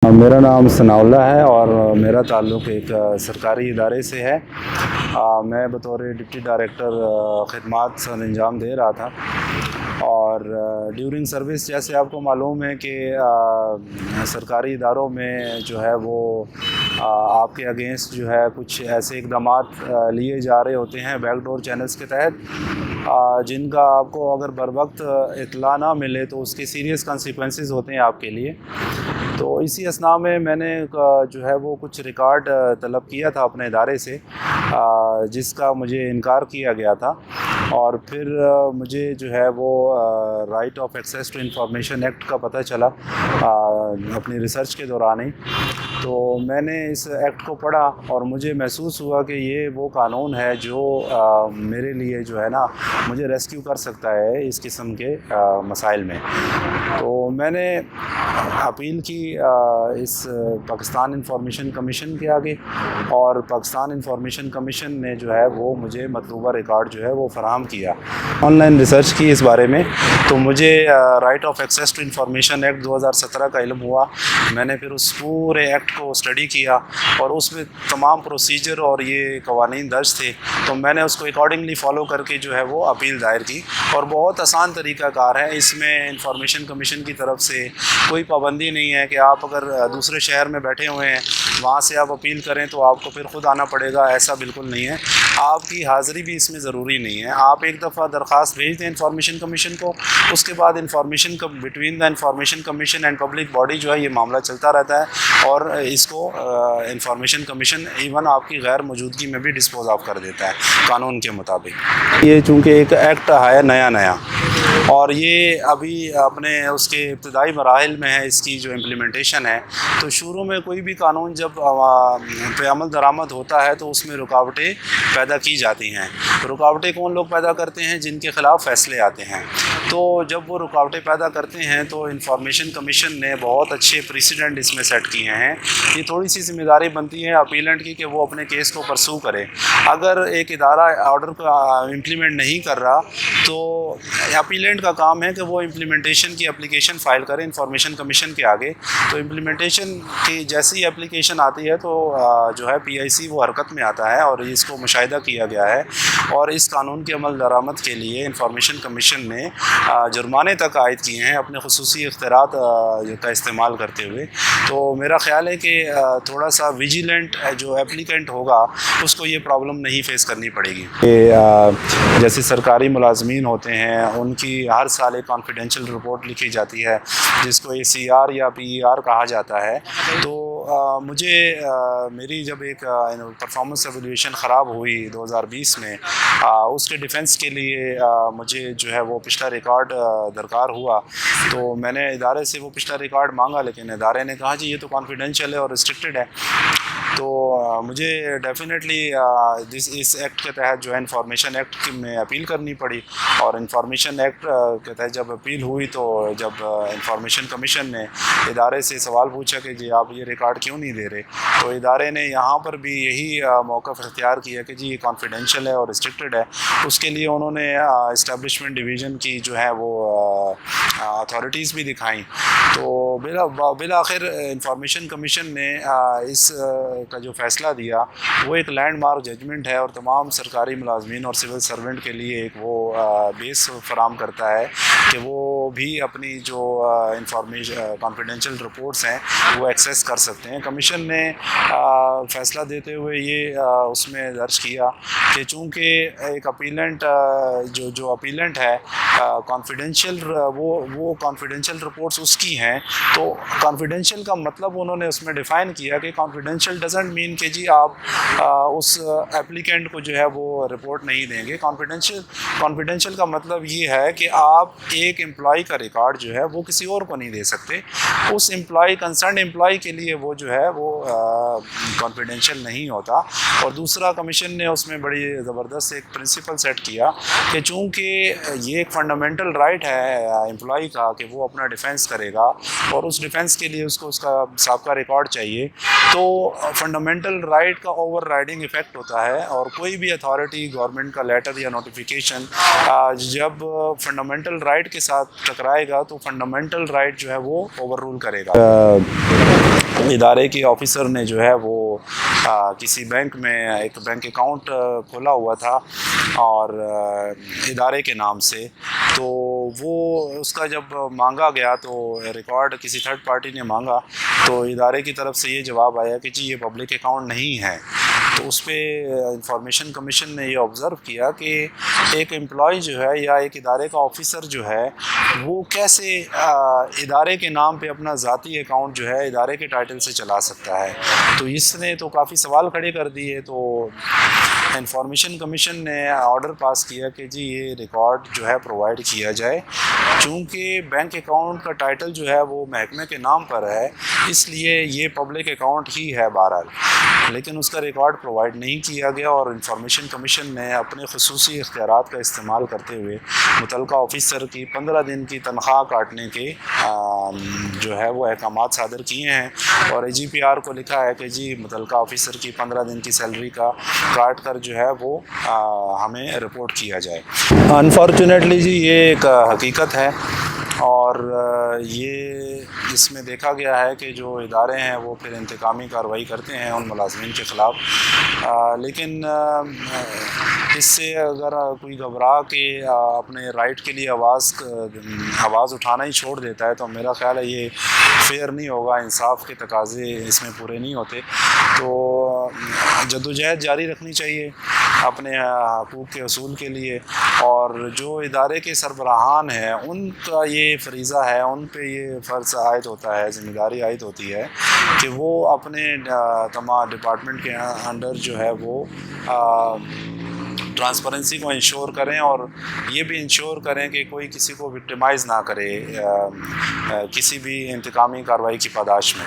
میرا نام ثناءاللہ ہے اور میرا تعلق ایک سرکاری ادارے سے ہے۔ میں بطور ڈپٹی ڈائریکٹر خدمات سر انجام دے رہا تھا، اور ڈیورنگ سروس جیسے آپ کو معلوم ہے کہ سرکاری اداروں میں جو ہے وہ آپ کے اگینسٹ جو ہے کچھ ایسے اقدامات لیے جا رہے ہوتے ہیں بیک ڈور چینلز کے تحت، جن کا آپ کو اگر بر وقت اطلاع نہ ملے تو اس کے سیریس کانسیکوینسز ہوتے ہیں آپ کے لیے۔ تو اسی اثناء میں نے جو ہے وہ کچھ ریکارڈ طلب کیا تھا اپنے ادارے سے، جس کا مجھے انکار کیا گیا تھا، اور پھر مجھے جو ہے وہ right of access to information act کا پتہ چلا اپنی ریسرچ کے دوران ہی۔ تو میں نے اس ایکٹ کو پڑھا اور مجھے محسوس ہوا کہ یہ وہ قانون ہے جو میرے لیے جو ہے نا مجھے ریسکیو کر سکتا ہے اس قسم کے مسائل میں۔ تو میں نے اپیل کی اس پاکستان انفارمیشن کمیشن کے آگے، اور پاکستان انفارمیشن کمیشن نے جو ہے وہ مجھے مطلوبہ ریکارڈ جو ہے وہ فراہم کیا۔ آن لائن ریسرچ کی اس بارے میں، تو مجھے right of access to information act 2017 کا علم ہوا۔ میں نے پھر اس پورے ایکٹ کو اسٹڈی کیا، اور اس میں تمام پروسیجر اور یہ قوانین درج تھے، تو میں نے اس کو اکارڈنگلی فالو کر کے جو ہے وہ اپیل دائر کی۔ اور بہت آسان طریقہ کار ہے، اس میں انفارمیشن کمیشن کی طرف سے کوئی پابندی نہیں ہے کہ آپ اگر دوسرے شہر میں بیٹھے ہوئے ہیں وہاں سے آپ اپیل کریں تو آپ کو پھر خود آنا پڑے گا، ایسا بالکل نہیں ہے۔ آپ کی حاضری بھی اس میں ضروری نہیں ہے۔ آپ ایک دفعہ درخواست بھیج دیں انفارمیشن کمیشن کو، اس کے بعد information between the information commission and public body جو ہے یہ معاملہ چلتا رہتا ہے، اور اس کو انفارمیشن کمیشن ایون آپ کی غیر موجودگی میں بھی ڈسپوز آف کر دیتا ہے قانون کے مطابق۔ یہ چونکہ ایک ایکٹ ہے نیا اور یہ ابھی اپنے اس کے ابتدائی مراحل میں ہے، اس کی جو امپلیمنٹیشن ہے، تو شروع میں کوئی بھی قانون جب پہ عمل درآمد ہوتا ہے تو اس میں رکاوٹیں پیدا کی جاتی ہیں۔ رکاوٹیں کون لوگ پیدا کرتے ہیں؟ جن کے خلاف فیصلے آتے ہیں۔ تو جب وہ رکاوٹیں پیدا کرتے ہیں تو انفارمیشن کمیشن نے بہت اچھے پریسیڈنٹ اس میں سیٹ کیے ہیں۔ یہ تھوڑی سی ذمہ داری بنتی ہے اپیلنٹ کی کہ وہ اپنے کیس کو پرسو کرے۔ اگر ایک ادارہ آرڈر کو امپلیمنٹ نہیں کر رہا تو اپیلنٹ کا کام ہے کہ وہ امپلیمنٹیشن کی اپلیکیشن فائل کرے انفارمیشن کمیشن کے آگے۔ تو امپلیمنٹیشن کی جیسی اپلیکیشن آتی ہے تو جو ہے پی آئی سی وہ حرکت میں آتا ہے، اور اس کو مشاہدہ کیا گیا ہے، اور اس قانون کے عمل درآمد کے لیے انفارمیشن کمیشن نے جرمانے تک عائد کیے ہیں اپنے خصوصی اختیارات کا استعمال کرتے ہوئے۔ تو میرا خیال ہے کہ تھوڑا سا ویجیلنٹ جو اپلیکنٹ ہوگا اس کو یہ پرابلم نہیں فیس کرنی پڑے گی۔ جیسے سرکاری ملازمین ہوتے ہیں ان کی ہر سال ایک کانفیڈینشیل رپورٹ لکھی جاتی ہے جس کو ACR یا PER کہا جاتا ہے۔ تو مجھے میری جب ایک پرفارمنس ایویلیویشن خراب ہوئی 2020 میں، اس کے ڈیفنس کے لیے مجھے جو ہے وہ پچھلا ریکارڈ درکار ہوا، تو میں نے ادارے سے وہ پچھلا ریکارڈ مانگا، لیکن ادارے نے کہا جی یہ تو کانفیڈینشیل ہے اور ریسٹرکٹیڈ ہے۔ تو مجھے ڈیفینیٹلی اس ایکٹ کے تحت جو ہے انفارمیشن ایکٹ میں اپیل کرنی پڑی، اور انفارمیشن ایکٹ کے تحت جب اپیل ہوئی تو جب انفارمیشن کمیشن نے ادارے سے سوال پوچھا کہ جی آپ یہ ریکارڈ کیوں نہیں دے رہے، تو ادارے نے یہاں پر بھی یہی موقف اختیار کیا کہ جی یہ کانفیڈینشیل ہے اور ریسٹرکٹیڈ ہے۔ اس کے لیے انہوں نے اسٹیبلشمنٹ ڈویژن کی جو ہے وہ اتھارٹیز بھی دکھائیں۔ تو بالآخر انفارمیشن کمیشن نے اس کا جو فیصلہ دیا وہ ایک لینڈ مارک ججمنٹ ہے، اور تمام سرکاری ملازمین اور سول سرونٹ کے لیے ایک وہ بیس فراہم کرتا ہے کہ وہ بھی اپنی جو انفارمیشن کانفیڈینشیل رپورٹس ہیں وہ ایکسیس کر سکتے ہیں۔ کمیشن نے فیصلہ دیتے ہوئے یہ اس میں درج کیا کہ چونکہ ایک اپیلنٹ جو اپیلنٹ ہے کانفیڈینشیل وہ کانفیڈینشیل رپورٹس اس کی ہیں، تو کانفیڈینشیل کا مطلب انہوں نے اس میں ڈیفائن کیا کہ کانفیڈینشیل ڈزنٹ مین کہ جی آپ اس اپلیکنٹ کو جو ہے وہ رپورٹ نہیں دیں گے۔ کانفیڈینشیل کا مطلب یہ ہے کہ آپ ایک امپلائی کا ریکارڈ جو ہے وہ کسی اور کو نہیں دے سکتے، اس امپلائی کنسرن امپلائی کے لیے وہ جو ہے وہ کانفیڈینشیل نہیں ہوتا۔ اور دوسرا کمیشن نے اس میں بڑی زبردست ایک پرنسپل سیٹ کیا کہ چونکہ یہ ایک فنڈامنٹل رائٹ ہے امپلائی کا کہ وہ اپنا ڈیفینس کرے گا، اور اس ڈیفینس کے لیے اس کو اس کا سابقہ ریکارڈ چاہیے، تو فنڈامنٹل رائٹ کا اوور رائڈنگ ایفیکٹ ہوتا ہے، اور کوئی بھی اتھارٹی گورنمنٹ کا لیٹر یا نوٹیفیکیشن جب فنڈامنٹل رائٹ کے ساتھ ٹکرائے گا تو فنڈامنٹل رائٹ جو ہے وہ اوور رول کرے گا۔ ادارے کے آفیسر نے جو ہے وہ کسی بینک میں ایک بینک اکاؤنٹ کھولا ہوا تھا اور ادارے کے نام سے، تو وہ اس کا جب مانگا گیا تو ریکارڈ کسی تھرڈ پارٹی نے مانگا، تو ادارے کی طرف سے یہ جواب آیا کہ جی یہ پبلک اکاؤنٹ نہیں ہے۔ تو اس پہ انفارمیشن کمیشن نے یہ آبزرو کیا کہ ایک امپلائی جو ہے یا ایک ادارے کا آفیسر جو ہے وہ کیسے ادارے کے نام پہ اپنا ذاتی اکاؤنٹ جو ہے ادارے کے ٹائٹل سے چلا سکتا ہے۔ تو اس نے تو کافی سوال کھڑے کر دیے، تو انفارمیشن کمیشن نے آرڈر پاس کیا کہ جی یہ ریکارڈ جو ہے پرووائڈ کیا جائے، چونکہ بینک اکاؤنٹ کا ٹائٹل جو ہے وہ محکمے کے نام پر ہے، اس لیے یہ پبلک اکاؤنٹ ہی ہے بہرحال، لیکن اس کا ریکارڈ پرووائڈ نہیں کیا گیا، اور انفارمیشن کمیشن نے اپنے خصوصی اختیارات کا استعمال کرتے ہوئے متعلقہ آفیسر کی 15 دن کی تنخواہ کاٹنے کے جو ہے وہ احکامات صادر کیے ہیں، اور اے جی پی آر کو لکھا ہے کہ جی متعلقہ آفیسر کی 15 دن کی سیلری کا کاٹ کر جو ہے وہ ہمیں رپورٹ کیا جائے۔ انفارچونیٹلی جی یہ ایک حقیقت ہے، اور یہ اس میں دیکھا گیا ہے کہ جو ادارے ہیں وہ پھر انتقامی کارروائی کرتے ہیں ان ملازمین کے خلاف، لیکن اس سے اگر کوئی گھبرا کے اپنے رائٹ کے لیے آواز اٹھانا ہی چھوڑ دیتا ہے تو میرا خیال ہے یہ فیئر نہیں ہوگا، انصاف کے تقاضے اس میں پورے نہیں ہوتے۔ تو جدوجہد جاری رکھنی چاہیے اپنے حقوق کے حصول کے لیے، اور جو ادارے کے سربراہان ہیں ان کا یہ فریضہ ہے، ان پہ یہ فرض عائد ہوتا ہے، ذمہ داری عائد ہوتی ہے کہ وہ اپنے تمام ڈپارٹمنٹ کے انڈر جو ہے وہ ٹرانسپیرنسی کو انشور کریں، اور یہ بھی انشور کریں کہ کوئی کسی کو وکٹمائز نہ کرے کسی بھی انتقامی کارروائی کی پاداش میں۔